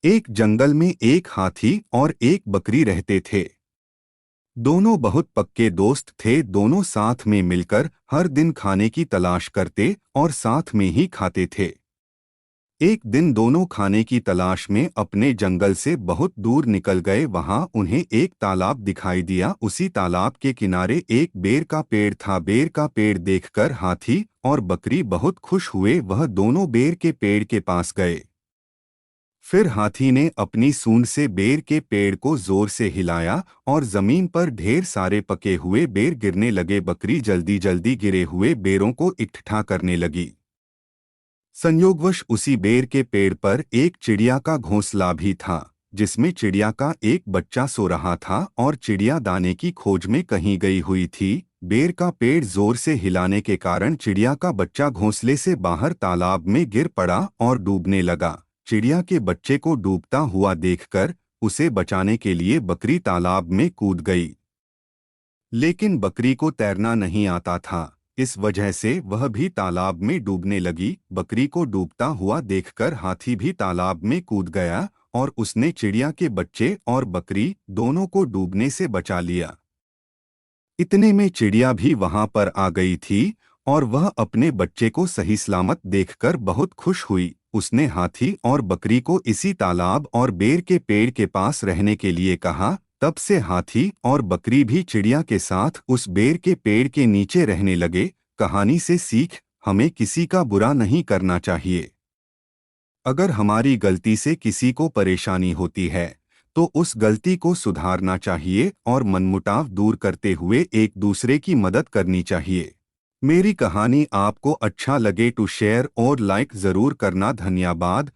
एक जंगल में एक हाथी और एक बकरी रहते थे। दोनों बहुत पक्के दोस्त थे। दोनों साथ में मिलकर हर दिन खाने की तलाश करते और साथ में ही खाते थे। एक दिन दोनों खाने की तलाश में अपने जंगल से बहुत दूर निकल गए। वहां उन्हें एक तालाब दिखाई दिया। उसी तालाब के किनारे एक बेर का पेड़ था। बेर का पेड़ देखकर हाथी और बकरी बहुत खुश हुए। वह दोनों बेर के पेड़ के पास गए। फिर हाथी ने अपनी सूंड से बेर के पेड़ को जोर से हिलाया और जमीन पर ढेर सारे पके हुए बेर गिरने लगे। बकरी जल्दी जल्दी गिरे हुए बेरों को इकट्ठा करने लगी। संयोगवश उसी बेर के पेड़ पर एक चिड़िया का घोंसला भी था, जिसमें चिड़िया का एक बच्चा सो रहा था और चिड़िया दाने की खोज में कहीं गई हुई थी। बेर का पेड़ जोर से हिलाने के कारण चिड़िया का बच्चा घोंसले से बाहर तालाब में गिर पड़ा और डूबने लगा। चिड़िया के बच्चे को डूबता हुआ देखकर उसे बचाने के लिए बकरी तालाब में कूद गई। लेकिन बकरी को तैरना नहीं आता था, इस वजह से वह भी तालाब में डूबने लगी। बकरी को डूबता हुआ देखकर हाथी भी तालाब में कूद गया और उसने चिड़िया के बच्चे और बकरी दोनों को डूबने से बचा लिया। इतने में चिड़िया भी वहां पर आ गई थी और वह अपने बच्चे को सही सलामत देखकर बहुत खुश हुई। उसने हाथी और बकरी को इसी तालाब और बेर के पेड़ के पास रहने के लिए कहा। तब से हाथी और बकरी भी चिड़िया के साथ उस बेर के पेड़ के नीचे रहने लगे। कहानी से सीख, हमें किसी का बुरा नहीं करना चाहिए। अगर हमारी गलती से किसी को परेशानी होती है तो उस गलती को सुधारना चाहिए और मनमुटाव दूर करते हुए एक दूसरे की मदद करनी चाहिए। मेरी कहानी आपको अच्छा लगे तो शेयर और लाइक ज़रूर करना। धन्यवाद।